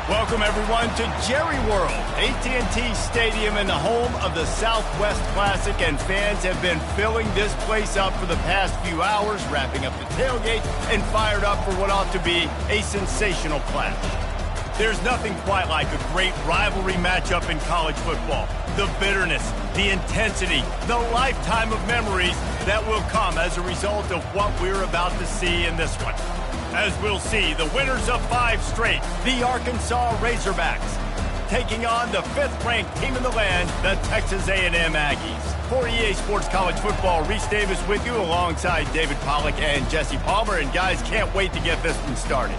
Welcome, everyone, to Jerry World, AT&T Stadium and the home of the Southwest Classic, and fans have been filling this place up for the past few hours, wrapping up the tailgate and fired up for what ought to be a sensational clash. There's nothing quite like a great rivalry matchup in college football. The bitterness, the intensity, the lifetime of memories that will come as a result of what we're about to see in this one. As we'll see, the winners of 5 straight, the Arkansas Razorbacks, taking on the 5th-ranked team in the land, the Texas A&M Aggies. For EA Sports College Football, Reese Davis with you alongside David Pollack and Jesse Palmer. And guys, can't wait to get this one started.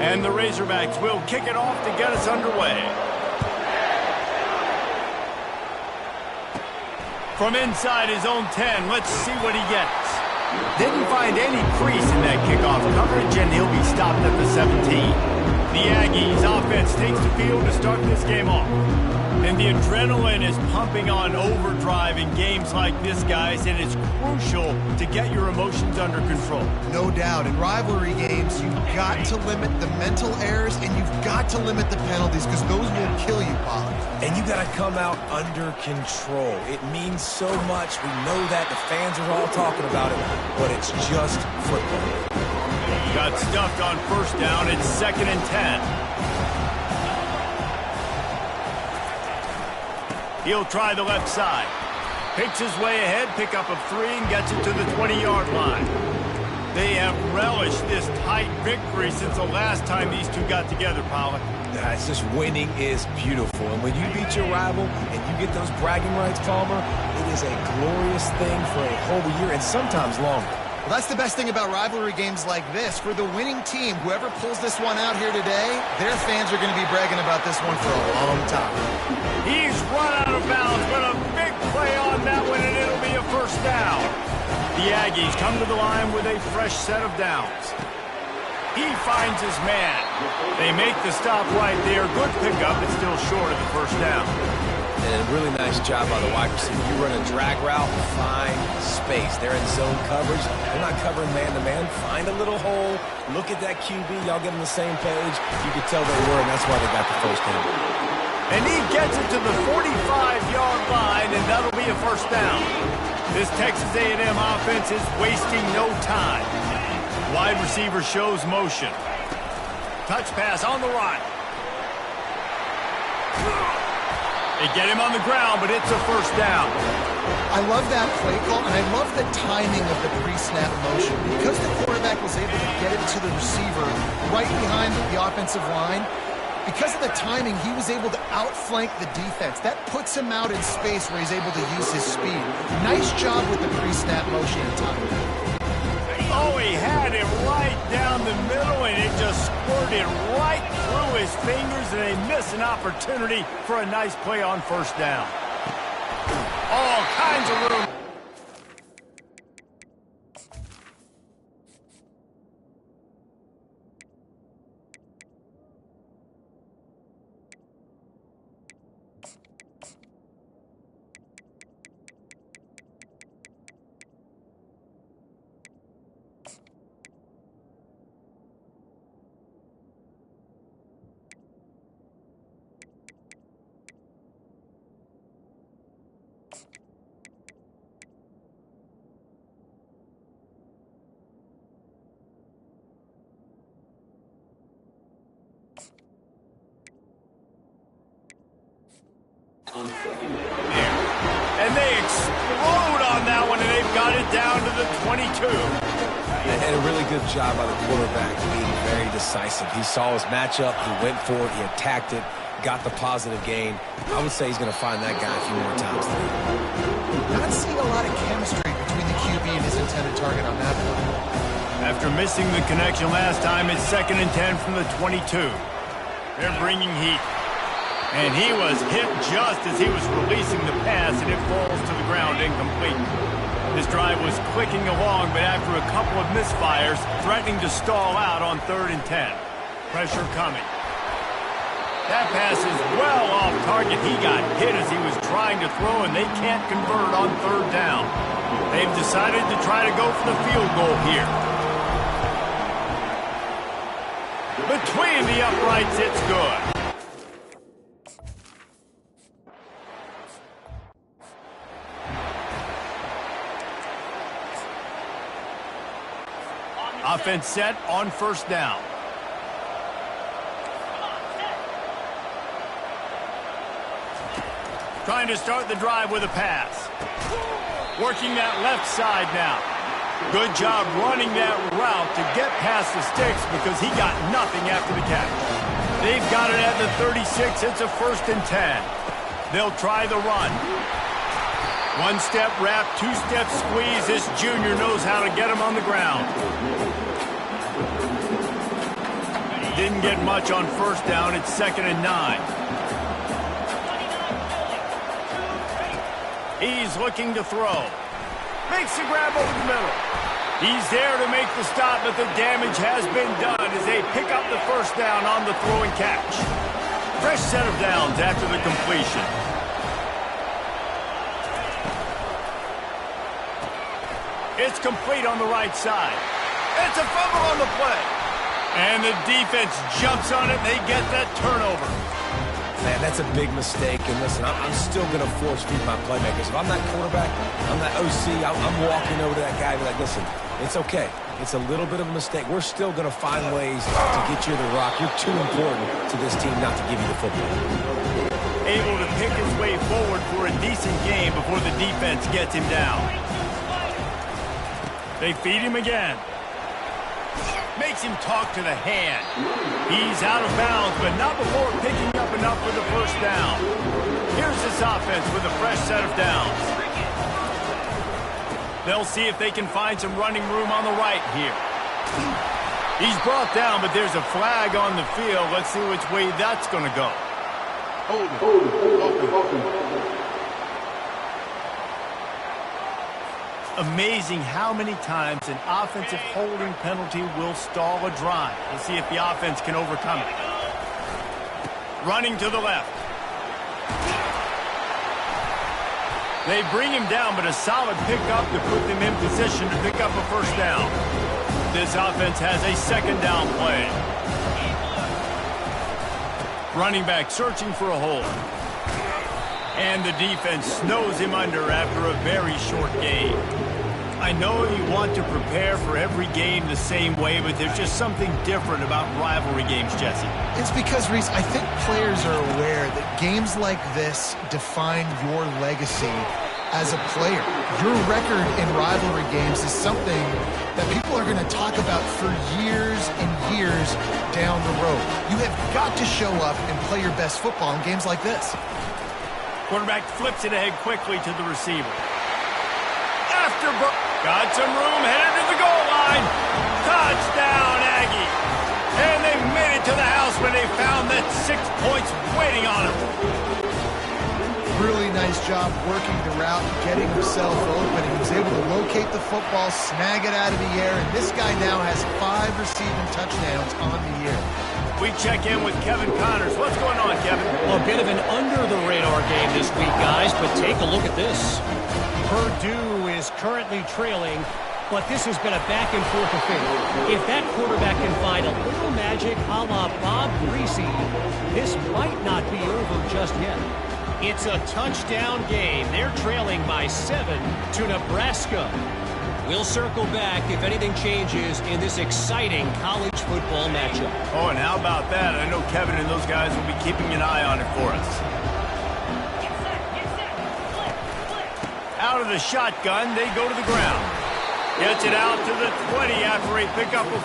And the Razorbacks will kick it off to get us underway. From inside his own 10, let's see what he gets. Didn't find any crease in that kickoff coverage, and he'll be stopped at the 17. The Aggies offense takes the field to start this game off. And the adrenaline is pumping on overdrive in games like this, guys, and it's crucial to get your emotions under control. No doubt. In rivalry games, you've got to limit the mental errors, and you've got to limit the penalties, because those will kill you, Pollard. And you got to come out under control. It means so much. We know that. The fans are all talking about it, but it's just football. Got stuffed on first down. It's 2nd and 10. He'll try the left side. Picks his way ahead, pick up of 3, and gets it to the 20-yard line. They have relished this tight victory since the last time these two got together, Pollard. It's just winning is beautiful. And when you beat your rival and you get those bragging rights, Palmer, it is a glorious thing for a whole year and sometimes longer. Well, that's the best thing about rivalry games like this. For the winning team, whoever pulls this one out here today, their fans are going to be bragging about this one for a long time. He's run out of bounds, but a big play on that one, and it'll be a first down. The Aggies come to the line with a fresh set of downs. He finds his man. They make the stop right there. Good pickup, but still short of the first down. And a really nice job by the wide receiver. You run a drag route, find space. They're in zone coverage. They're not covering man-to-man. Find a little hole. Look at that QB. Y'all get on the same page. You can tell they were, and that's why they got the first down. And he gets it to the 45-yard line, and that'll be a first down. This Texas A&M offense is wasting no time. Wide receiver shows motion. Touch pass on the right. They get him on the ground, but it's a first down. I love that play call, and I love the timing of the pre-snap motion. Because the quarterback was able to get it to the receiver right behind the offensive line, because of the timing, he was able to outflank the defense. That puts him out in space where he's able to use his speed. Nice job with the pre-snap motion and timing. Oh, he had it right down the middle, and it just squirted right through his fingers, and they miss an opportunity for a nice play on first down. All kinds of room. And they explode on that one, and they've got it down to the 22. And a really good job by the quarterback being very decisive. He saw his matchup, he went for it, he attacked it, got the positive gain. I would say he's going to find that guy a few more times today. Not seeing a lot of chemistry between the QB and his intended target on that play. After missing the connection last time, it's 2nd and 10 from the 22. They're bringing heat. And he was hit just as he was releasing the pass, and it falls to the ground incomplete. This drive was clicking along, but after a couple of misfires, threatening to stall out on 3rd and 10. Pressure coming. That pass is well off target. target. He got hit as he was trying to throw, and they can't convert on third down. They've decided to try to go for the field goal here. Between the uprights, it's good. Offense set on first down. Trying to start the drive with a pass. Working that left side now. Good job running that route to get past the sticks because he got nothing after the catch. They've got it at the 36. It's a 1st and 10. They'll try the run. One-step wrap, two-step squeeze. This junior knows how to get him on the ground. Didn't get much on first down. It's 2nd and 9. He's looking to throw. Makes the grab over the middle. He's there to make the stop, but the damage has been done as they pick up the first down on the throw and catch. Fresh set of downs after the completion. It's complete on the right side. It's a fumble on the play. And the defense jumps on it, and they get that turnover. Man, that's a big mistake. And listen, I'm still going to force feed my playmakers. If I'm that quarterback, I'm that OC, I'm walking over to that guy and be like, listen, it's okay. It's a little bit of a mistake. We're still going to find ways to get you the rock. You're too important to this team not to give you the football. Able to pick his way forward for a decent game before the defense gets him down. They feed him again. Makes him talk to the hand. He's out of bounds, but not before picking up enough for the first down. Here's this offense with a fresh set of downs. They'll see if they can find some running room on the right here. He's brought down, but there's a flag on the field. Let's see which way that's going to go. Amazing how many times an offensive holding penalty will stall a drive. We'll see if the offense can overcome it. Running to the left. They bring him down, but a solid pickup to put them in position to pick up a first down. This offense has a 2nd down play. Running back searching for a hole. And the defense snows him under after a very short game. I know you want to prepare for every game the same way, but there's just something different about rivalry games, Jesse. It's because, Reese, I think players are aware that games like this define your legacy as a player. Your record in rivalry games is something that people are going to talk about for years and years down the road. You have got to show up and play your best football in games like this. Quarterback flips it ahead quickly to the receiver. Got some room, headed to the goal line. Touchdown, Aggie. And they made it to the house when they found that 6 points waiting on them. Really nice job working the route, getting himself open. He was able to locate the football, snag it out of the air, and this guy now has 5 receiving touchdowns on the year. We check in with Kevin Connors. What's going on, Kevin? Well, a bit of an under-the-radar game this week, guys, but take a look at this. Purdue is currently trailing, but this has been a back-and-forth affair. If that quarterback can find a little magic a la Bob Greasy, this might not be over just yet. It's a touchdown game. They're trailing by 7 to Nebraska. We'll circle back if anything changes in this exciting college football matchup. Oh, and how about that? I know Kevin and those guys will be keeping an eye on it for us. Out of the shotgun, they go to the ground. Gets it out to the 20 after a pickup of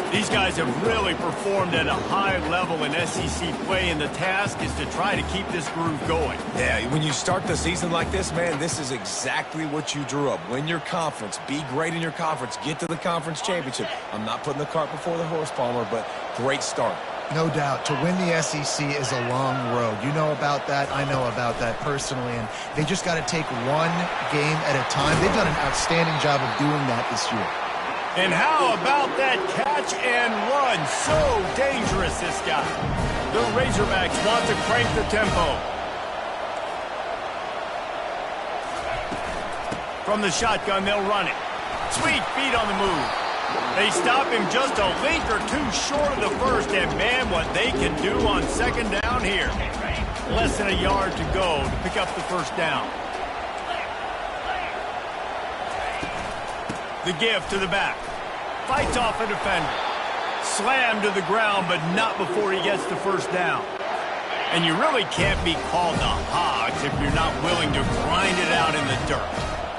4. These guys have really performed at a high level in SEC play, and the task is to try to keep this groove going. Yeah, when you start the season like this, man, this is exactly what you drew up. Win your conference, be great in your conference, get to the conference championship. I'm not putting the cart before the horse, Palmer, but great start. No doubt. To win the SEC is a long road. You know about that. I know about that personally. And they just got to take one game at a time. They've done an outstanding job of doing that this year. And how about that catch and run? So dangerous, this guy. The Razorbacks want to crank the tempo. From the shotgun, they'll run it. Sweet feet on the move. They stop him just a link or two short of the first, and man, what they can do on second down here. Less than a yard to go to pick up the first down. The give to the back. Fights off a defender. Slammed to the ground, but not before he gets the first down. And you really can't be called the Hogs if you're not willing to grind it out in the dirt.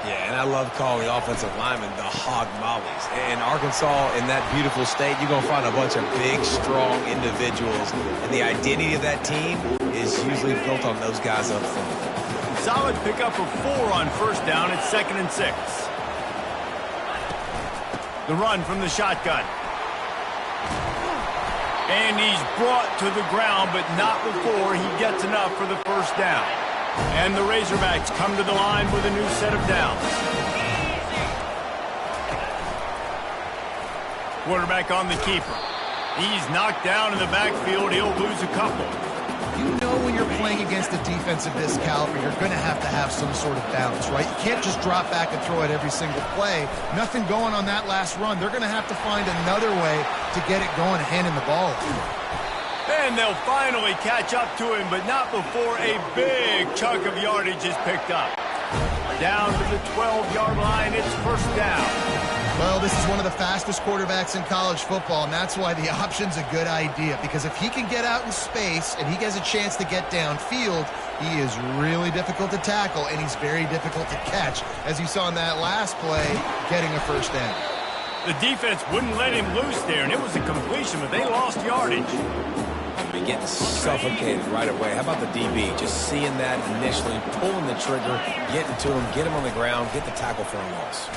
Yeah, and I love calling the offensive linemen the hog mollies. In Arkansas, in that beautiful state, you're going to find a bunch of big, strong individuals. And the identity of that team is usually built on those guys up front. Solid pickup of 4 on first down at 2nd and 6. The run from the shotgun. And he's brought to the ground, but not before he gets enough for the first down. And the Razorbacks come to the line with a new set of downs. Quarterback on the keeper. He's knocked down in the backfield. He'll lose a couple. You know when you're playing against a defense of this caliber, you're going to have some sort of balance, right? You can't just drop back and throw it every single play. Nothing going on that last run. They're going to have to find another way to get it going and handing the ball. And they'll finally catch up to him, but not before a big chunk of yardage is picked up. Down to the 12-yard line, it's first down. Well, this is one of the fastest quarterbacks in college football, and that's why the option's a good idea. Because if he can get out in space and he gets a chance to get downfield, he is really difficult to tackle, and he's very difficult to catch. As you saw in that last play, getting a first down. The defense wouldn't let him loose there, and it was a completion, but they lost yardage. Getting suffocated right away. How about the DB? Just seeing that initially, pulling the trigger, getting to him, get him on the ground, get the tackle for a loss.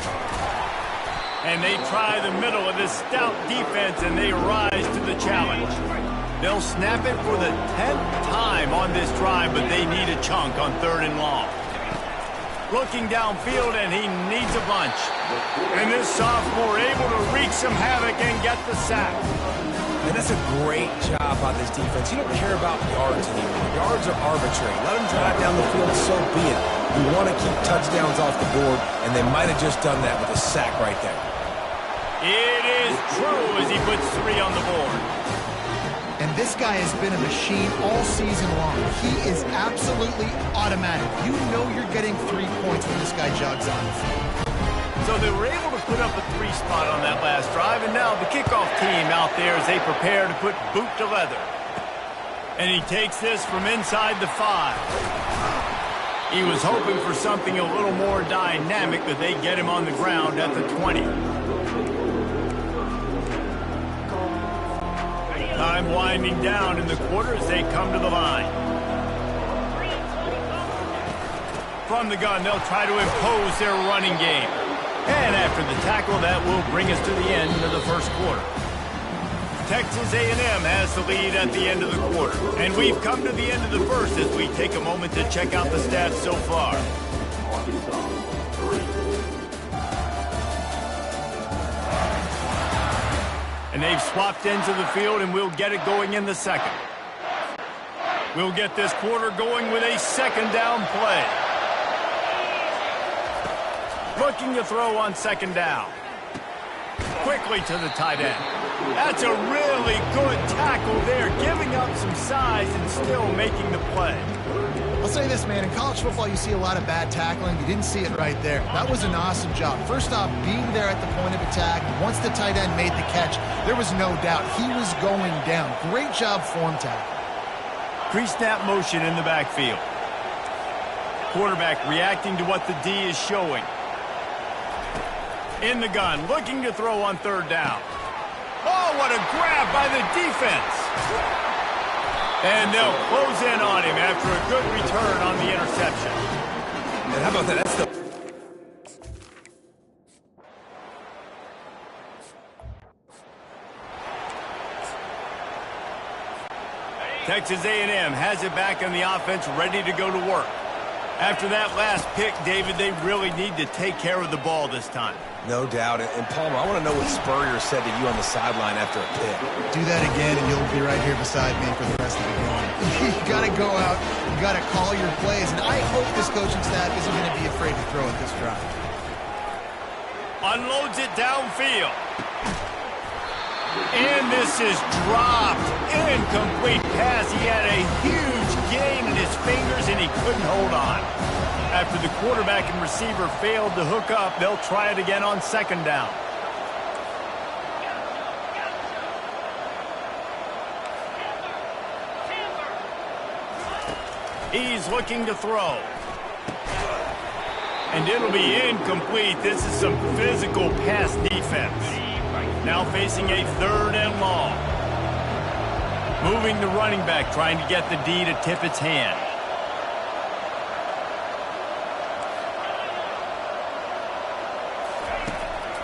And they try the middle of this stout defense, and they rise to the challenge. They'll snap it for the 10th time on this drive, but they need a chunk on 3rd and long. Looking downfield, and he needs a bunch. And this sophomore able to wreak some havoc and get the sack. And that's a great job by this defense. You don't care about yards anymore. Yards are arbitrary. Let them drive down the field, so be it. We want to keep touchdowns off the board, and they might have just done that with a sack right there. It is true as he puts 3 on the board. And this guy has been a machine all season long. He is absolutely automatic. You know you're getting 3 points when this guy jogs on the field. So they were able to put up a 3 spot on that last drive, and now the kickoff team out there as they prepare to put boot to leather. And he takes this from inside the 5. He was hoping for something a little more dynamic, but they get him on the ground at the 20. Time winding down in the quarter as they come to the line. From the gun, they'll try to impose their running game. And after the tackle, that will bring us to the end of the first quarter. Texas A&M has the lead at the end of the quarter. And we've come to the end of the first as we take a moment to check out the stats so far. And they've swapped ends of the field, and we'll get it going in the second. We'll get this quarter going with a second down play. Looking to throw on second down. Quickly to the tight end. That's a really good tackle there, giving up some size and still making the play. I'll say this, man. In college football, you see a lot of bad tackling. You didn't see it right there. That was an awesome job. First off, being there at the point of attack. Once the tight end made the catch, there was no doubt he was going down. Great job form tackle. Pre-snap motion in the backfield. Quarterback reacting to what the D is showing. In the gun, looking to throw on 3rd down. Oh, what a grab by the defense. And they'll close in on him after a good return on the interception. And how about that? That's the... Texas A&M has it back in the offense, ready to go to work. After that last pick, David, they really need to take care of the ball this time. No doubt. And Palmer, I want to know what Spurrier said to you on the sideline after a pick. Do that again, and you'll be right here beside me for the rest of the game. You got to go out. You got to call your plays. And I hope this coaching staff isn't going to be afraid to throw at this drive. Unloads it downfield. And this is dropped. Incomplete pass. He had a huge gain in his fingers, and he couldn't hold on. After the quarterback and receiver failed to hook up, they'll try it again on second down. He's looking to throw. And it'll be incomplete. This is some physical pass defense. Now facing a third and long. Moving the running back, trying to get the D to tip its hand.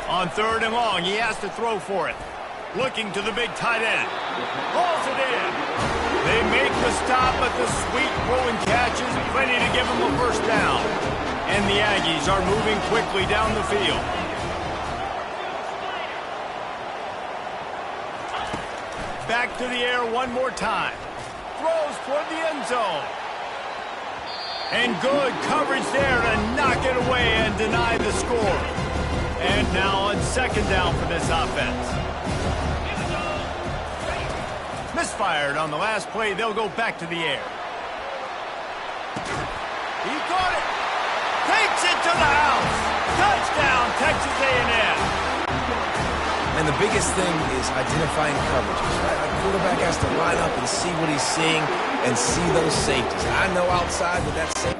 On third and long, he has to throw for it. Looking to the big tight end. Hauls it in. They make the stop, but the sweet throw and catch is plenty to give them a first down. And the Aggies are moving quickly down the field. Back to the air one more time. Throws toward the end zone. And good coverage there to knock it away and deny the score. And now on second down for this offense. Misfired on the last play. They'll go back to the air. He caught it. Takes it to the house. Touchdown, Texas A&M. And the biggest thing is identifying coverages, right? A quarterback has to line up and see what he's seeing and see those safeties. I know outside that that's safe.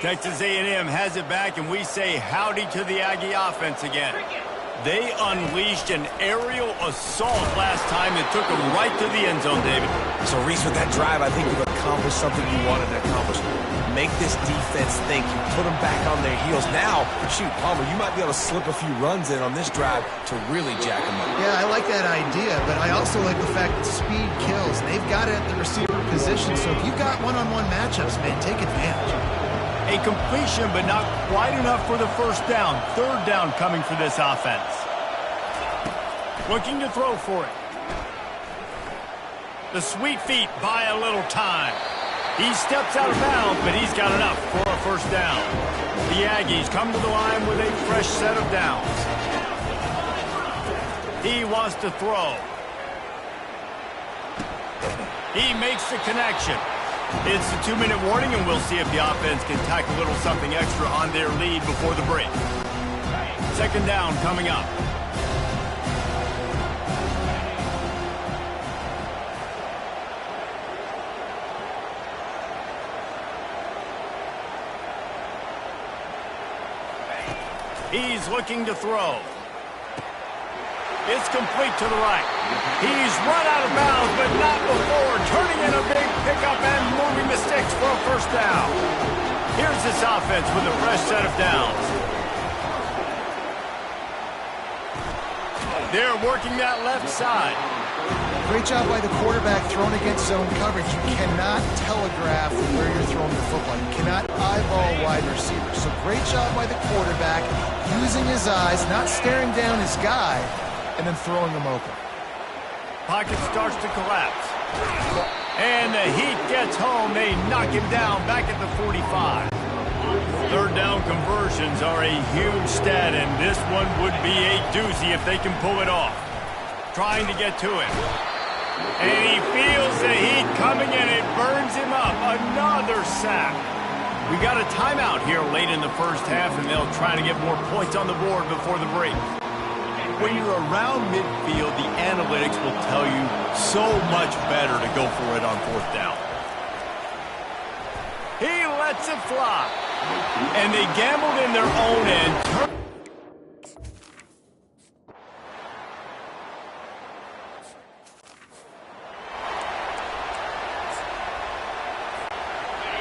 Texas A&M has it back, and we say howdy to the Aggie offense again. They unleashed an aerial assault last time that took them right to the end zone, David. So, Reese, with that drive, I think you've accomplished something you wanted to accomplish. Make this defense think. You put them back on their heels. Now, shoot, Palmer, you might be able to slip a few runs in on this drive to really jack them up. Yeah, I like that idea, but I also like the fact that speed kills. They've got it at the receiver position, so if you've got one-on-one matchups, man, take advantage. A completion, but not quite enough for the first down. Third down coming for this offense. Looking to throw for it. The sweet feet buy a little time. He steps out of bounds, but he's got enough for a first down. The Aggies come to the line with a fresh set of downs. He wants to throw. He makes the connection. It's a 2-minute warning, and we'll see if the offense can tack a little something extra on their lead before the break. Second down coming up. He's looking to throw. It's complete to the right. He's run out of bounds, but not before turning in a big pickup and moving the sticks for a first down. Here's this offense with a fresh set of downs. They're working that left side. Great job by the quarterback thrown against zone coverage. You cannot telegraph where you're throwing the football. You cannot eyeball wide receivers. So great job by the quarterback using his eyes, not staring down his guy, and then throwing him open. Pocket starts to collapse. And the heat gets home. They knock him down back at the 45. Third down conversions are a huge stat, and this one would be a doozy if they can pull it off. Trying to get to it. And he feels the heat coming, and it burns him up. Another sack. We got a timeout here late in the first half, and they'll try to get more points on the board before the break. When you're around midfield, the analytics will tell you so much better to go for it on fourth down. He lets it fly. And they gambled in their own end.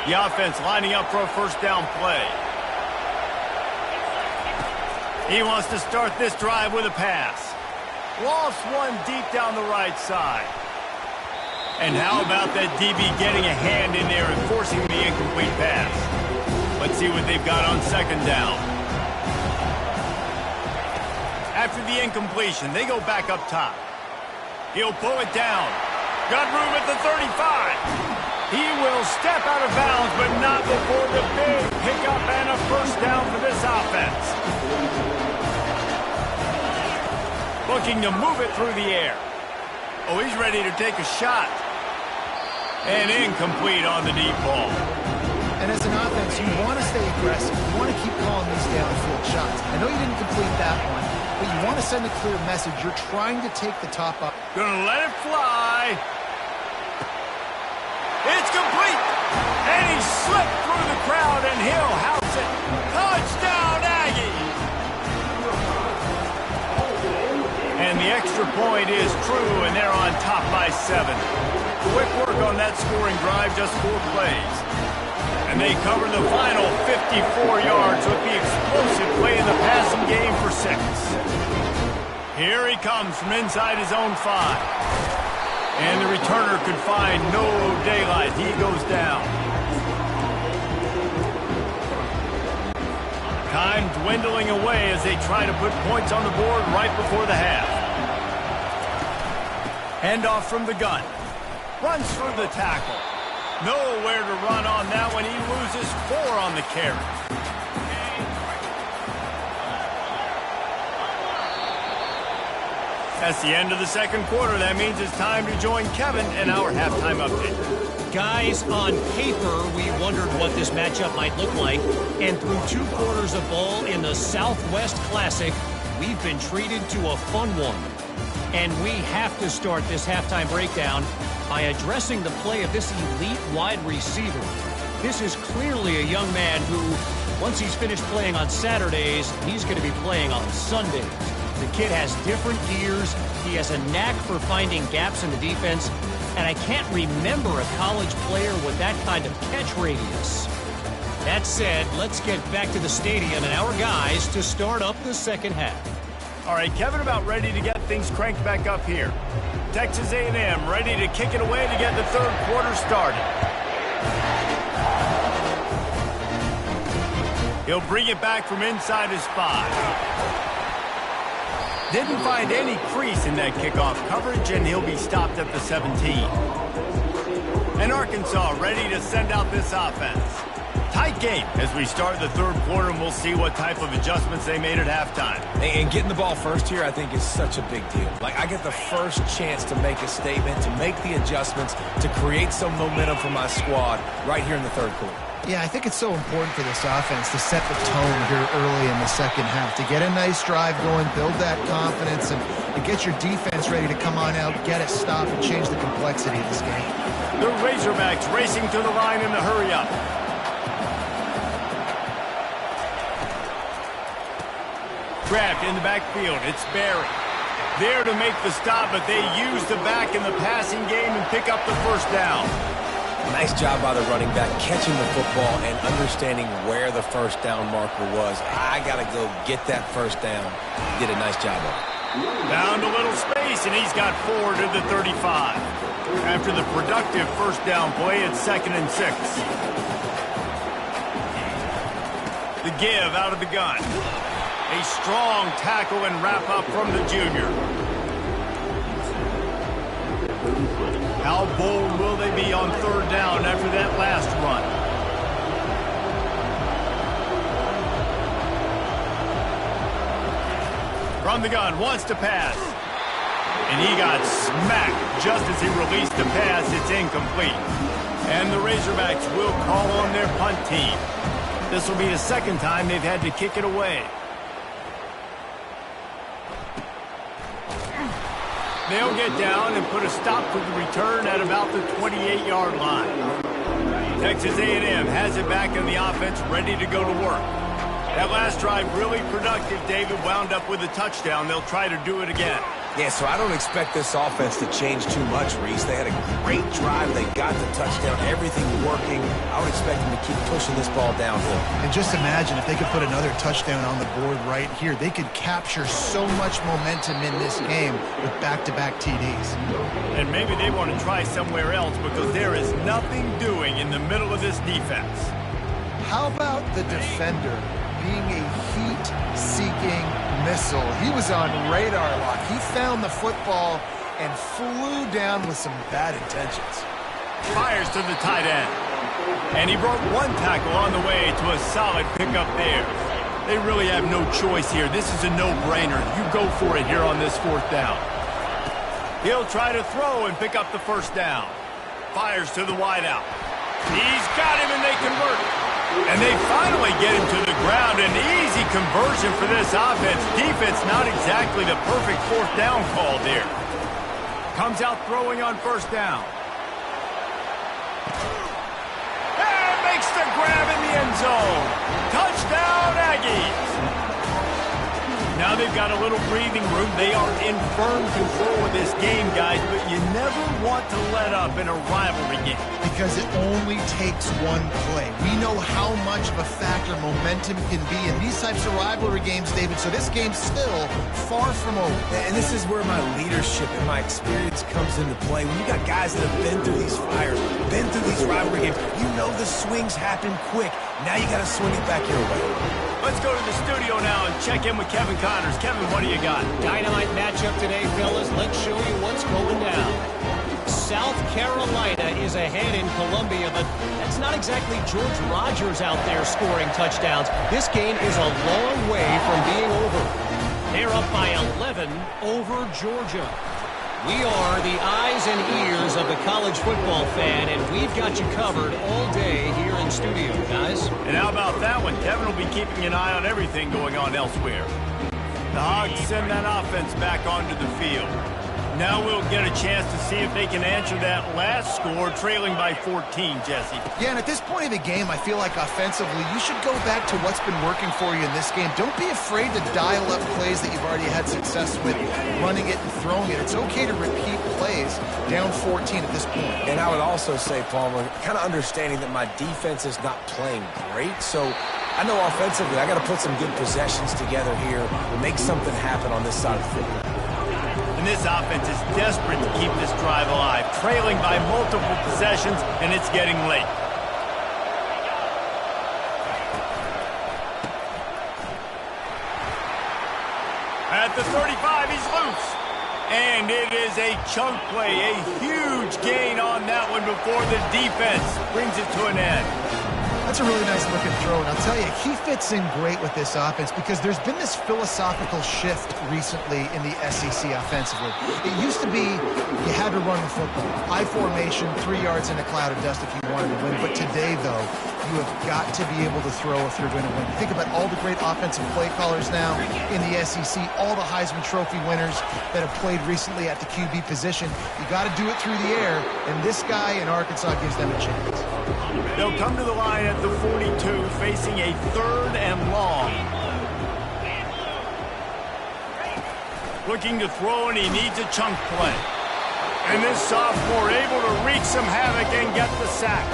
The offense lining up for a first down play. He wants to start this drive with a pass. Lofts one deep down the right side. And how about that DB getting a hand in there and forcing the incomplete pass? Let's see what they've got on second down. After the incompletion, they go back up top. He'll pull it down. Got room at the 35. He will step out of bounds, but not before the big pickup and a first down for this offense. Looking to move it through the air. Oh, he's ready to take a shot. And incomplete on the deep ball. And as an offense, you want to stay aggressive. You want to keep calling these downfield shots. I know you didn't complete that one, but you want to send a clear message. You're trying to take the top up. Gonna let it fly. It's complete. And he slipped through the crowd, and he'll house it. Touchdown, Aggies. And the extra point is true, and they're on top by 7. Quick work on that scoring drive, just 4 plays. And they cover the final 54 yards with the explosive play in the passing game for 6. Here he comes from inside his own 5. And the returner could find no daylight. He goes down. Time dwindling away as they try to put points on the board right before the half. Handoff from the gun. Runs through the tackle. Nowhere to run on that one. He loses 4 on the carry. That's the end of the second quarter. That means it's time to join Kevin in our halftime update. Guys, on paper, we wondered what this matchup might look like. And through 2 quarters of ball in the Southwest Classic, we've been treated to a fun one. And we have to start this halftime breakdown by addressing the play of this elite wide receiver. This is clearly a young man who, once he's finished playing on Saturdays, he's going to be playing on Sundays. The kid has different gears. He has a knack for finding gaps in the defense. And I can't remember a college player with that kind of catch radius. That said, let's get back to the stadium and our guys to start up the second half. All right, Kevin about ready to get things cranked back up here. Texas A&M ready to kick it away to get the third quarter started. He'll bring it back from inside his 5. Didn't find any crease in that kickoff coverage, and he'll be stopped at the 17. And Arkansas ready to send out this offense. Tight game as we start the third quarter, and we'll see what type of adjustments they made at halftime. And getting the ball first here, I think, is such a big deal. Like, I get the first chance to make a statement, to make the adjustments, to create some momentum for my squad right here in the third quarter. Yeah, I think it's so important for this offense to set the tone here early in the second half, to get a nice drive going, build that confidence, and to get your defense ready to come on out, get a stop, and change the complexity of this game. The Razorbacks racing to the line in the hurry-up. Grabbed in the backfield. It's Barry. There to make the stop, but they use the back in the passing game and pick up the first down. Nice job by the running back, catching the football and understanding where the first down marker was. I got to go get that first down. He did a nice job of it. Found a little space, and he's got 4 to the 35. After the productive first down play, it's 2nd and 6. The give out of the gun. A strong tackle and wrap-up from the junior. How bold will they be on third down after that last run? From the gun, wants to pass. And he got smacked just as he released the pass. It's incomplete. And the Razorbacks will call on their punt team. This will be the second time they've had to kick it away. They'll get down and put a stop to the return at about the 28-yard line. Texas A&M has it back in the offense, ready to go to work. That last drive really productive. David wound up with a touchdown. They'll try to do it again. Yeah, so I don't expect this offense to change too much, Reese. They had a great drive. They got the touchdown, everything working. I would expect them to keep pushing this ball downhill. And just imagine if they could put another touchdown on the board right here. They could capture so much momentum in this game with back-to-back TDs. And maybe they want to try somewhere else because there is nothing doing in the middle of this defense. How about the defender being a heat-seeking missile? He was on radar lock. He found the football and flew down with some bad intentions. Fires to the tight end. And he broke one tackle on the way to a solid pickup there. They really have no choice here. This is a no-brainer. You go for it here on this 4th down. He'll try to throw and pick up the 1st down. Fires to the wideout. He's got him and they convert. And they finally get him to the ground. An easy conversion for this offense. Defense not exactly the perfect 4th down call there. Comes out throwing on 1st down. And makes the grab in the end zone. Touchdown, Aggies. Now they've got a little breathing room. They are in firm control of this game, guys, but you never want to let up in a rivalry game. Because it only takes one play. We know how much of a factor momentum can be in these types of rivalry games, David, so this game's still far from over. And this is where my leadership and my experience comes into play. When you got guys that have been through these fires, been through these rivalry games, you know the swings happen quick. Now you got to swing it back your way. Let's go to the studio now and check in with Kevin Connors. Kevin, what do you got? Dynamite matchup today, fellas. Let's show you what's going down. South Carolina is ahead in Columbia, but that's not exactly George Rogers out there scoring touchdowns. This game is a long way from being over. They're up by 11 over Georgia. We are the eyes and ears of the college football fan, and we've got you covered all day here in studio, guys. And how about that one? Kevin will be keeping an eye on everything going on elsewhere. The Hogs send that offense back onto the field. Now we'll get a chance to see if they can answer that last score, trailing by 14, Jesse. Yeah, and at this point of the game, I feel like offensively, you should go back to what's been working for you in this game. Don't be afraid to dial up plays that you've already had success with, running it and throwing it. It's okay to repeat plays down 14 at this point. And I would also say, Palmer, kind of understanding that my defense is not playing great, so I know offensively I got to put some good possessions together here and make something happen on this side of the football. And this offense is desperate to keep this drive alive, trailing by multiple possessions, and it's getting late. At the 35, he's loose. And it is a chunk play, a huge gain on that one before the defense brings it to an end. That's a really nice looking throw, and I'll tell you, he fits in great with this offense because there's been this philosophical shift recently in the SEC offensively. It used to be you had to run the football. I formation, 3 yards in a cloud of dust if you wanted to win. But today, though, you have got to be able to throw if you're going to win. Think about all the great offensive play callers now in the SEC, all the Heisman Trophy winners that have played recently at the QB position. You got to do it through the air, and this guy in Arkansas gives them a chance. They'll come to the line at the 42, facing a 3rd and long. Looking to throw, and he needs a chunk play. And this sophomore able to wreak some havoc and get the sack.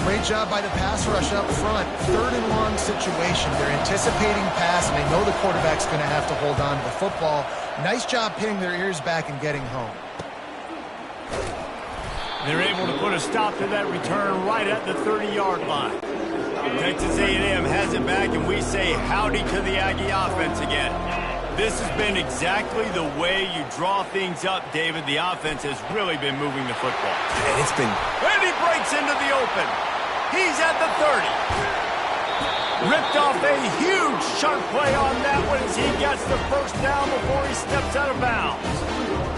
Great job by the pass rush up front. 3rd and long situation. They're anticipating pass, and they know the quarterback's going to have to hold on to the football. Nice job pinning their ears back and getting home. They're able to put a stop to that return right at the 30-yard line. Texas A&M has it back, and we say howdy to the Aggie offense again. This has been exactly the way you draw things up, David. The offense has really been moving the football. And it's been... And he breaks into the open. He's at the 30. Ripped off a huge chunk play on that one as he gets the 1st down before he steps out of bounds.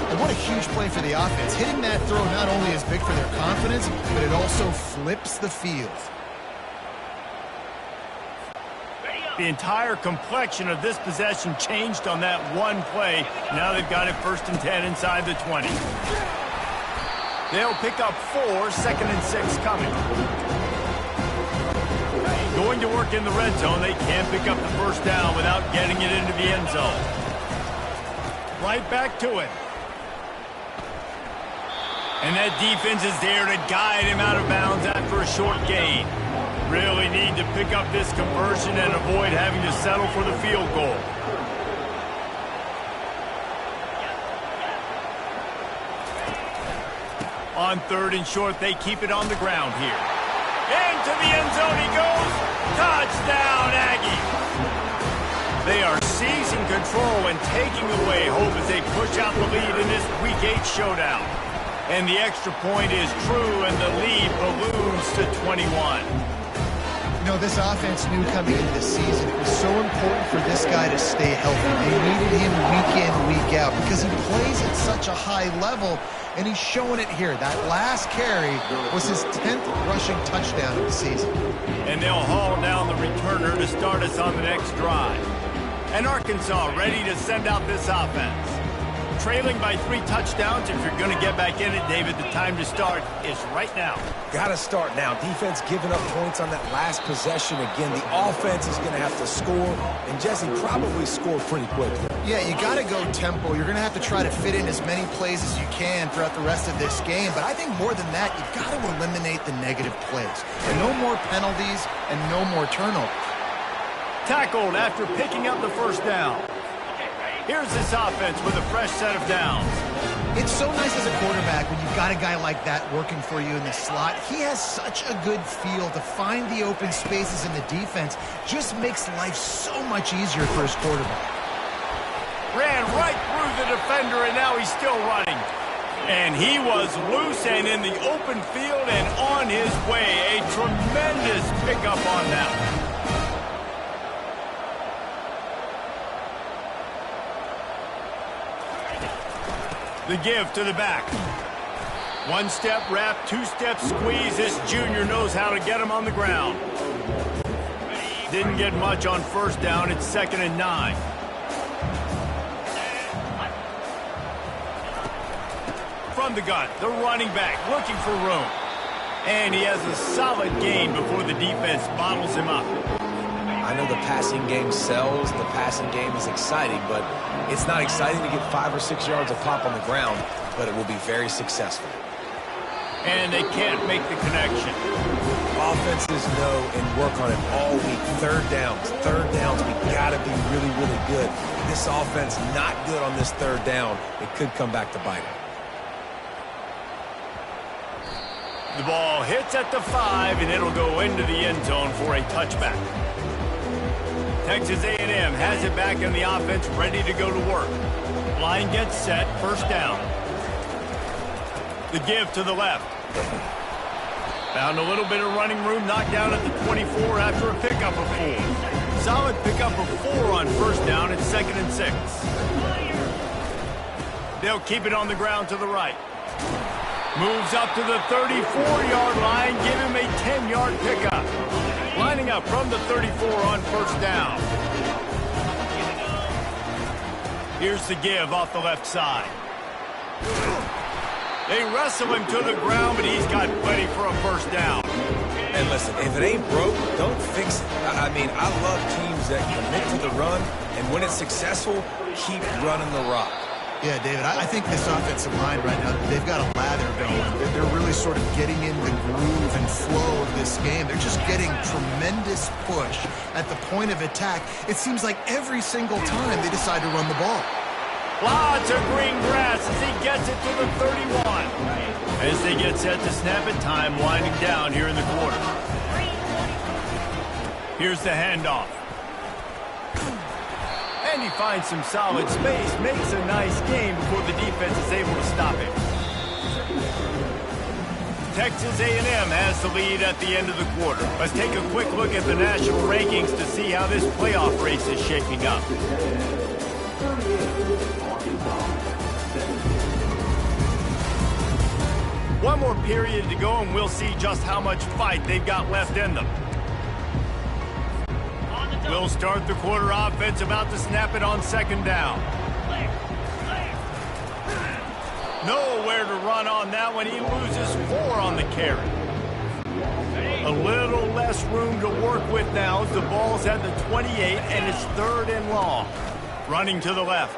And what a huge play for the offense. Hitting that throw not only is big for their confidence, but it also flips the field. The entire complexion of this possession changed on that one play. Now they've got it 1st and 10 inside the 20. They'll pick up 4, 2nd and 6 coming. Going to work in the red zone. They can't pick up the 1st down without getting it into the end zone. Right back to it. And that defense is there to guide him out of bounds after a short gain. Really need to pick up this conversion and avoid having to settle for the field goal. On 3rd and short, they keep it on the ground here. Into the end zone he goes. Touchdown, Aggies. They are seizing control and taking away hope as they push out the lead in this Week 8 showdown. And the extra point is true, and the lead balloons to 21. You know, this offense knew coming into the season it was so important for this guy to stay healthy. They needed him week in, week out because he plays at such a high level, and he's showing it here. That last carry was his 10th rushing touchdown of the season. And they'll haul down the returner to start us on the next drive. And Arkansas ready to send out this offense. Trailing by 3 touchdowns. If you're going to get back in it, David, the time to start is right now. Got to start now. Defense giving up points on that last possession. Again, the offense is going to have to score, and Jesse probably scored pretty quickly. Yeah, you got to go tempo. You're going to have to try to fit in as many plays as you can throughout the rest of this game. But I think more than that, you've got to eliminate the negative plays. And no more penalties and no more turnovers. Tackled after picking up the first down. Here's this offense with a fresh set of downs. It's so nice as a quarterback when you've got a guy like that working for you in the slot. He has such a good feel to find the open spaces in the defense. Just makes life so much easier for his quarterback. Ran right through the defender, and now he's still running. And he was loose and in the open field and on his way. A tremendous pickup on that. The give to the back. 1-step wrap, 2-step squeeze. This junior knows how to get him on the ground. Didn't get much on first down. It's 2nd and 9. From the gun, the running back looking for room. And he has a solid gain before the defense bottles him up. I know the passing game sells, the passing game is exciting, but it's not exciting to get 5 or 6 yards of pop on the ground, but it will be very successful. And they can't make the connection. Offenses know and work on it all week. Third downs, we gotta be really, really good. This offense not good on this 3rd down. It could come back to bite them. The ball hits at the 5, and it'll go into the end zone for a touchback. Texas A&M has it back in the offense, ready to go to work. Line gets set, first down. The give to the left. Found a little bit of running room, knocked down at the 24 after a pickup of 4. Solid pickup of 4 on first down. It's 2nd and 6. They'll keep it on the ground to the right. Moves up to the 34-yard line, give him a 10-yard pickup. Lining up from the 34 on first down. Here's the give off the left side. They wrestle him to the ground, but he's got plenty for a first down. And listen, if it ain't broke, don't fix it. I mean, I love teams that commit to the run, and when it's successful, keep running the rock. Yeah, David, I think this offensive line right now, they've got a lather going. They're really sort of getting in the groove and flow of this game. They're just getting tremendous push at the point of attack. It seems like every single time they decide to run the ball. Lots of green grass as he gets it to the 31. As they get set to snap it, time winding down here in the quarter. Here's the handoff. And he finds some solid space, makes a nice game before the defense is able to stop him. Texas A&M has the lead at the end of the quarter. Let's take a quick look at the national rankings to see how this playoff race is shaping up. One more period to go, and we'll see just how much fight they've got left in them. We'll start the quarter offense, about to snap it on second down. Nowhere to run on that one. He loses 4 on the carry. A little less room to work with now as the ball's at the 28, and it's 3rd and long. Running to the left.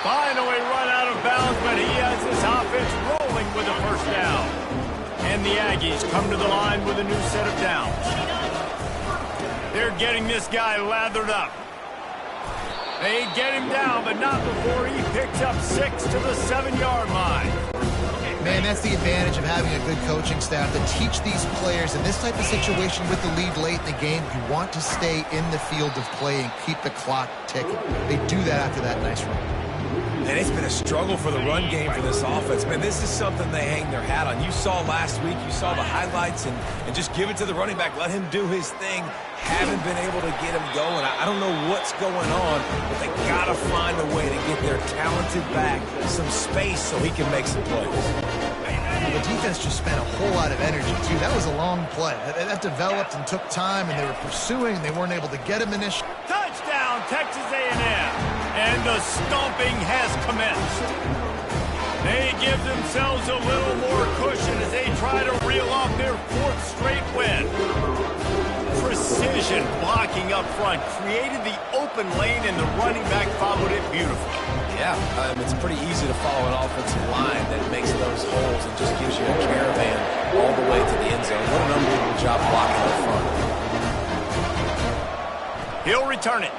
Finally run out of bounds, but he has his offense rolling with a first down. And the Aggies come to the line with a new set of downs. They're getting this guy lathered up. They get him down, but not before he picks up 6 to the 7-yard line. Man, that's the advantage of having a good coaching staff to teach these players in this type of situation with the lead late in the game. You want to stay in the field of play and keep the clock ticking. They do that after that nice run. And it's been a struggle for the run game for this offense. Man, this is something they hang their hat on. You saw last week, you saw the highlights, and just give it to the running back. Let him do his thing. Haven't been able to get him going. I don't know what's going on, but they got to find a way to get their talented back some space so he can make some plays. The defense just spent a whole lot of energy, too. That was a long play. That developed and took time, and they were pursuing. They weren't able to get him initially. Touchdown, Texas A&M. And the stomping has commenced. They give themselves a little more cushion as they try to reel off their 4th straight win. Precision blocking up front created the open lane, and the running back followed it beautifully. Yeah, it's pretty easy to follow an offensive line that makes those holes and just gives you a caravan all the way to the end zone. What an unbelievable job blocking up front. He'll return it.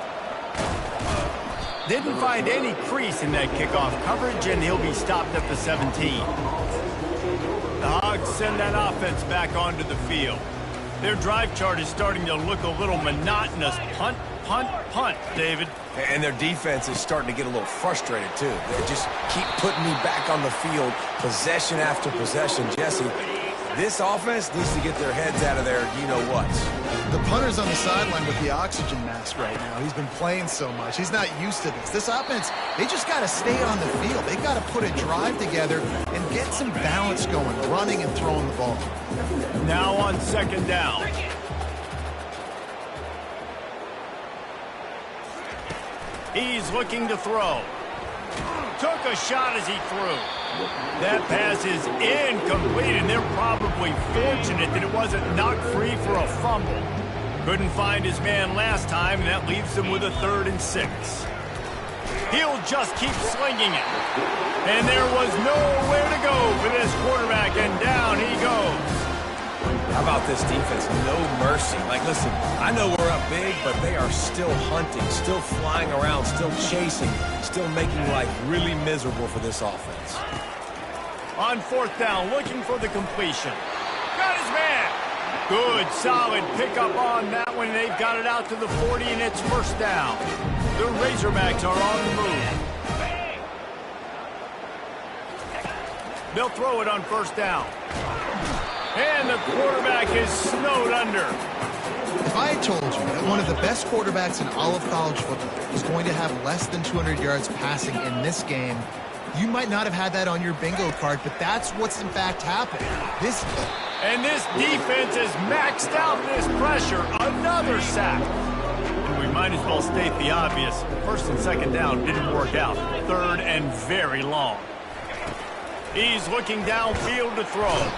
Didn't find any crease in that kickoff coverage, and he'll be stopped at the 17. The Hogs send that offense back onto the field. Their drive chart is starting to look a little monotonous. Punt, punt, punt, David. And their defense is starting to get a little frustrated, too. They just keep putting me back on the field, possession after possession. Jesse, this offense needs to get their heads out of their you-know-whats. The punter's on the sideline with the oxygen mask right now. He's been playing so much. He's not used to this. This offense, they just got to stay on the field. They got to put a drive together and get some balance going, running and throwing the ball. Now on 2nd down. He's looking to throw. Took a shot as he threw. That pass is incomplete, and they're probably fortunate that it wasn't knocked free for a fumble. Couldn't find his man last time, and that leaves him with a 3rd and 6. He'll just keep slinging it. And there was nowhere to go for this quarterback, and down he goes. How about this defense? No mercy. Like, listen, I know we're up big, but they are still hunting, still flying around, still chasing, still making life really miserable for this offense. On 4th down, looking for the completion. Got his man. Good, solid pickup on that one. They've got it out to the 40, and it's 1st down. The Razorbacks are on the move. They'll throw it on 1st down. And the quarterback is snowed under. If I had told you that one of the best quarterbacks in all of college football was going to have less than 200 yards passing in this game, you might not have had that on your bingo card, but that's what's in fact happened. And this defense has maxed out this pressure. Another sack. And we might as well state the obvious. 1st and 2nd down didn't work out. 3rd and very long. He's looking downfield to throw.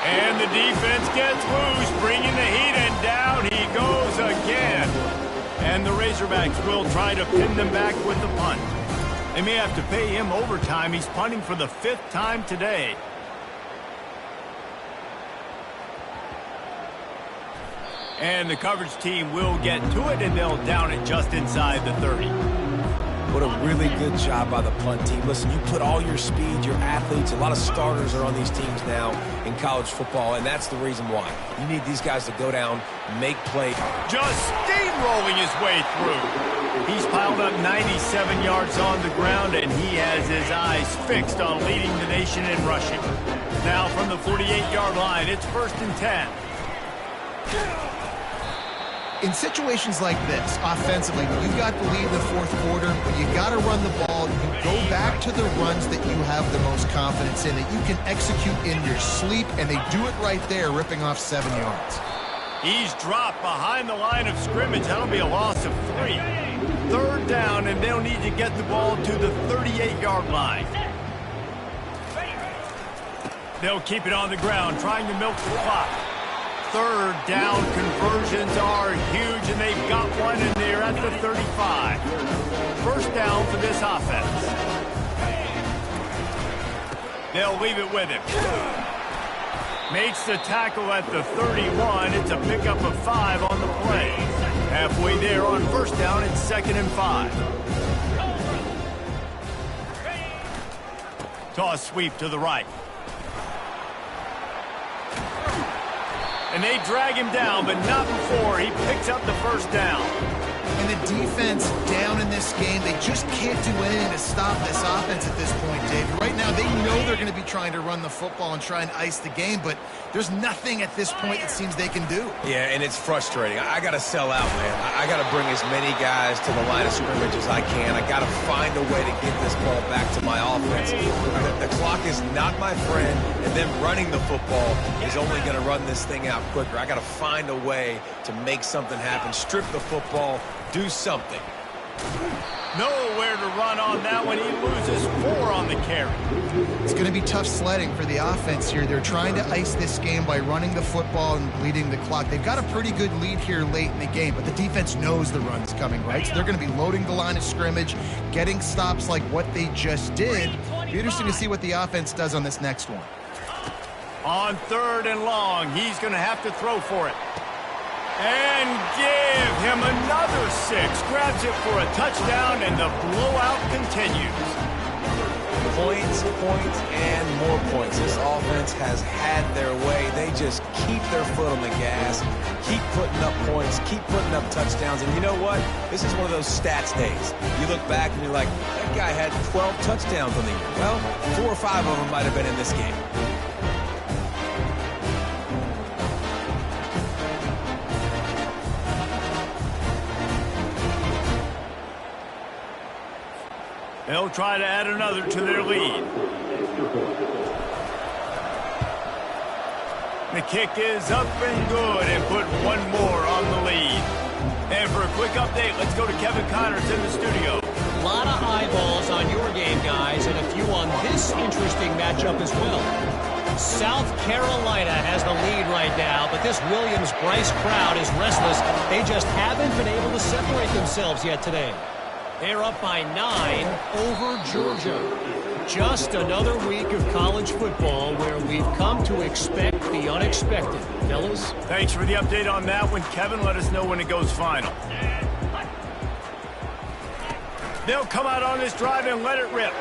And the defense gets loose, bringing the heat, and down he goes again. And the Razorbacks will try to pin them back with the punt. They may have to pay him overtime. He's punting for the 5th time today. And the coverage team will get to it, and they'll down it just inside the 30. What a really good job by the punt team. Listen, you put all your speed, your athletes, a lot of starters are on these teams now in college football, and that's the reason why. You need these guys to go down, make plays. Just steamrolling his way through. He's piled up 97 yards on the ground, and he has his eyes fixed on leading the nation in rushing. Now from the 48-yard line, it's 1st and 10. In situations like this, offensively, when you got the lead in the 4th quarter, when you got to run the ball, you go back to the runs that you have the most confidence in, that you can execute in your sleep, and they do it right there, ripping off 7 yards. He's dropped behind the line of scrimmage. That'll be a loss of 3. 3rd down, and they'll need to get the ball to the 38-yard line. They'll keep it on the ground, trying to milk the clock. 3rd down conversions are huge, and they've got one, and they're at the 35. 1st down for this offense. They'll leave it with him. Makes the tackle at the 31. It's a pickup of 5 on the play. Halfway there on first down, it's 2nd and 5. Toss sweep to the right. And they drag him down, but not before he picks up the first down. And the defense down in this game, they just can't do anything to stop this offense at this point, Dave. Right now, they know they're going to be trying to run the football and try and ice the game, but there's nothing at this point it seems they can do. Yeah, and it's frustrating. I got to sell out, man. I got to bring as many guys to the line of scrimmage as I can. I got to find a way to get this ball back to my offense. The clock is not my friend, and them running the football is only going to run this thing out quicker. I got to find a way to make something happen, strip the football, do something. Nowhere to run on that one. He loses 4 on the carry. It's going to be tough sledding for the offense here. They're trying to ice this game by running the football and bleeding the clock. They've got a pretty good lead here late in the game, but the defense knows the run's coming, right? So they're going to be loading the line of scrimmage, getting stops like what they just did. Be interesting to see what the offense does on this next one. On 3rd and long, he's going to have to throw for it. And give him another 6. Grabs it for a touchdown, and the blowout continues. Points, points, and more points. This offense has had their way. They just keep their foot on the gas, keep putting up points, keep putting up touchdowns. And you know what? This is one of those stats days. You look back and you're like, that guy had 12 touchdowns on the year. Well, 4 or 5 of them might have been in this game. They'll try to add another to their lead. The kick is up and good and put one more on the lead. And for a quick update, let's go to Kevin Connors in the studio. A lot of eyeballs on your game, guys, and a few on this interesting matchup as well. South Carolina has the lead right now, but this Williams-Bryce crowd is restless. They just haven't been able to separate themselves yet today. They're up by 9 over Georgia. Just another week of college football where we've come to expect the unexpected. Fellas? Thanks for the update on that one, Kevin. Let us know when it goes final. They'll come out on this drive and let it rip.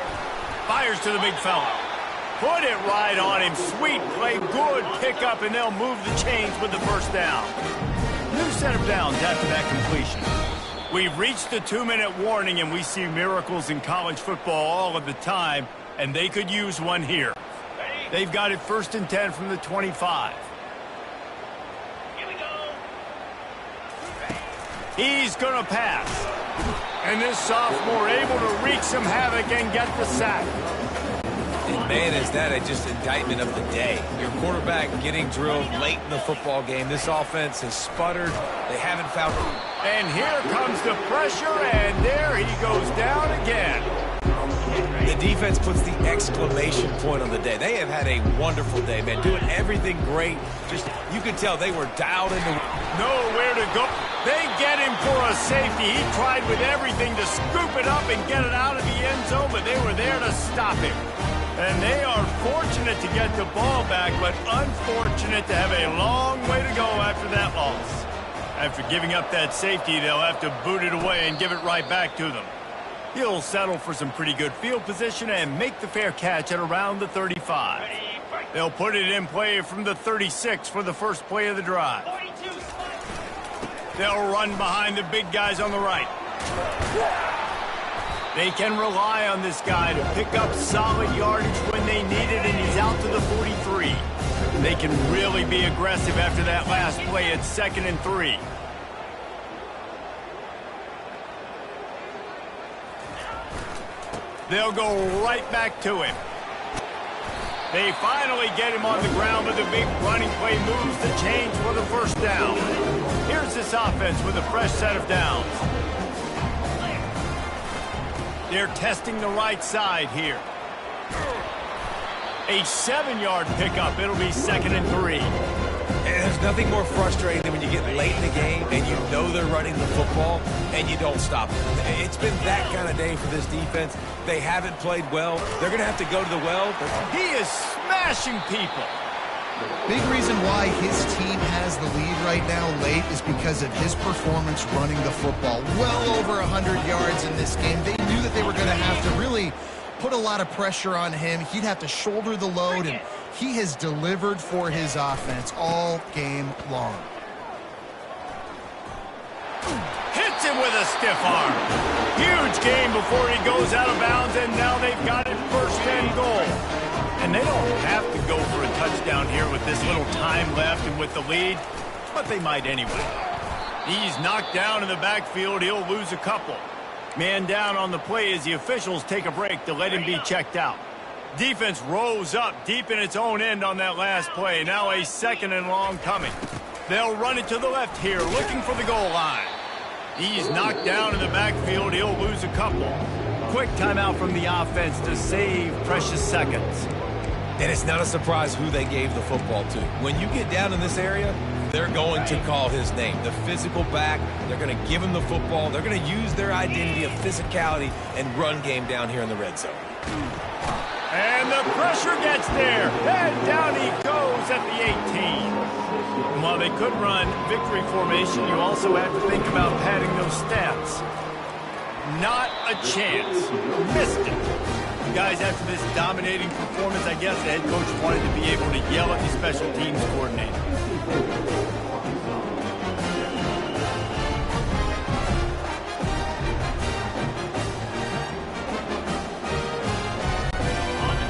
Fires to the big fella. Put it right on him. Sweet play, good pickup, and they'll move the chains with the first down. New set of downs after that completion. We've reached the 2-minute warning, and we see miracles in college football all of the time, and they could use one here. They've got it 1st and 10 from the 25. Here we go. He's going to pass. And this sophomore able to wreak some havoc and get the sack. And man, is that just indictment of the day. Your quarterback getting drilled late in the football game. This offense has sputtered. They haven't found it. And here comes the pressure, and there he goes down again. The defense puts the exclamation point on the day. They have had a wonderful day, man. Doing everything great. Just, you could tell they were dialed into. Nowhere to go. They get him for a safety. He tried with everything to scoop it up and get it out of the end zone, but they were there to stop him. And they are fortunate to get the ball back, but unfortunate to have a long way to go after that loss. After giving up that safety, they'll have to boot it away and give it right back to them. He'll settle for some pretty good field position and make the fair catch at around the 35. They'll put it in play from the 36 for the first play of the drive. They'll run behind the big guys on the right. They can rely on this guy to pick up solid yardage when they need it, and he's out to the 43. They can really be aggressive after that last play at 2nd and 3. They'll go right back to him. They finally get him on the ground, but the big running play moves the chains for the first down. Here's this offense with a fresh set of downs. They're testing the right side here. A 7-yard pickup. It'll be 2nd and 3. There's nothing more frustrating than when you get late in the game and you know they're running the football and you don't stop them. It's been that kind of day for this defense. They haven't played well. They're going to have to go to the well. He is smashing people. Big reason why his team has the lead right now late is because of his performance running the football. Well over 100 yards in this game. They knew that they were going to have to really put a lot of pressure on him. He'd have to shoulder the load, and he has delivered for his offense all game long. Hits him with a stiff arm. Huge game before he goes out of bounds, and now they've got it first and goal. And they don't have to go for a touchdown here with this little time left and with the lead, but they might anyway. He's knocked down in the backfield. He'll lose a couple. Man down on the play as the officials take a break to let him be checked out. Defense rose up deep in its own end on that last play. Now a second and long coming. They'll run it to the left here, looking for the goal line. He's knocked down in the backfield. He'll lose a couple. Quick timeout from the offense to save precious seconds. And it's not a surprise who they gave the football to. When you get down in this area, they're going to call his name. The physical back, they're going to give him the football. They're going to use their identity of physicality and run game down here in the red zone. And the pressure gets there. And down he goes at the 18. While they could run victory formation, you also have to think about padding those stats. Not a chance. Missed it. Guys, after this dominating performance, I guess the head coach wanted to be able to yell at the special teams coordinator.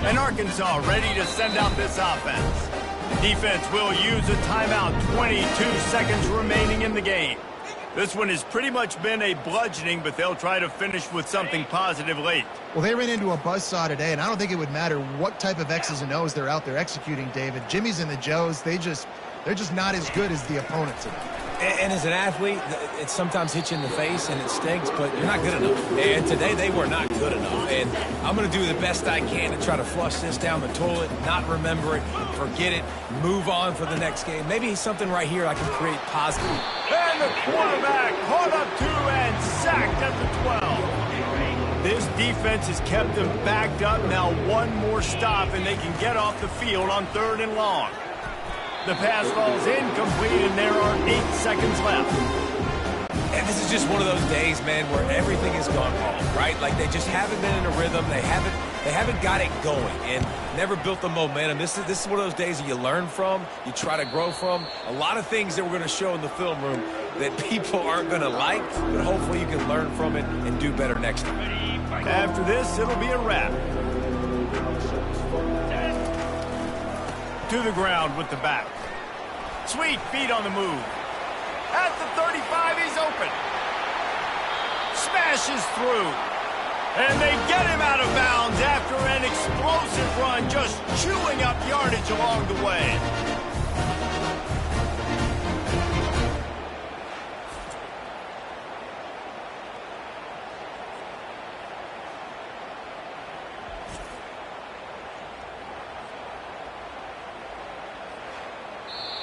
And Arkansas ready to send out this offense. Defense will use a timeout. 22 seconds remaining in the game. This one has pretty much been a bludgeoning, but they'll try to finish with something positive late. Well, they ran into a buzzsaw today, and I don't think it would matter what type of X's and O's they're out there executing, David. Jimmy's and the Joes, they're just not as good as the opponents. And as an athlete, it sometimes hits you in the face and it stinks, but you're not good enough. And today they were not good enough. And I'm going to do the best I can to try to flush this down the toilet, not remember it, forget it, move on for the next game. Maybe something right here I can create positive. And the quarterback caught up to and sacked at the 12. This defense has kept them backed up. Now one more stop and they can get off the field on 3rd and long. The pass falls incomplete, and there are 8 seconds left. And this is just one of those days, man, where everything has gone wrong, right? Like they just haven't been in a rhythm. They haven't got it going and never built the momentum. This is one of those days that you learn from, you try to grow from. A lot of things that we're going to show in the film room that people aren't going to like, but hopefully you can learn from it and do better next time. After this, it'll be a wrap. To the ground with the back. Sweet feet on the move. At the 35, he's open. Smashes through. And they get him out of bounds after an explosive run, just chewing up yardage along the way.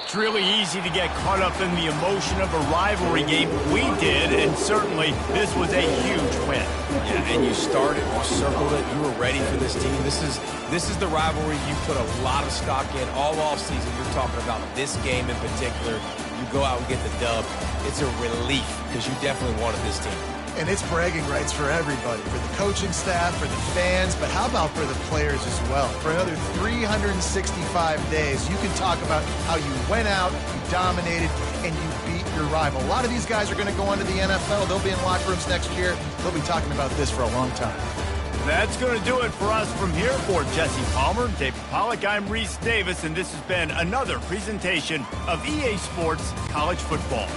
It's really easy to get caught up in the emotion of a rivalry game. We did, and certainly this was a huge win. Yeah, and you started, you circled it, you were ready for this team. This is the rivalry you put a lot of stock in all offseason. You're talking about this game in particular. You go out and get the dub. It's a relief because you definitely wanted this team. And it's bragging rights for everybody, for the coaching staff, for the fans, but how about for the players as well? For another 365 days, you can talk about how you went out, you dominated, and you beat your rival. A lot of these guys are going to go on to the NFL. They'll be in locker rooms next year. They'll be talking about this for a long time. That's going to do it for us from here. For Jesse Palmer, David Pollack, I'm Reese Davis, and this has been another presentation of EA Sports College Football.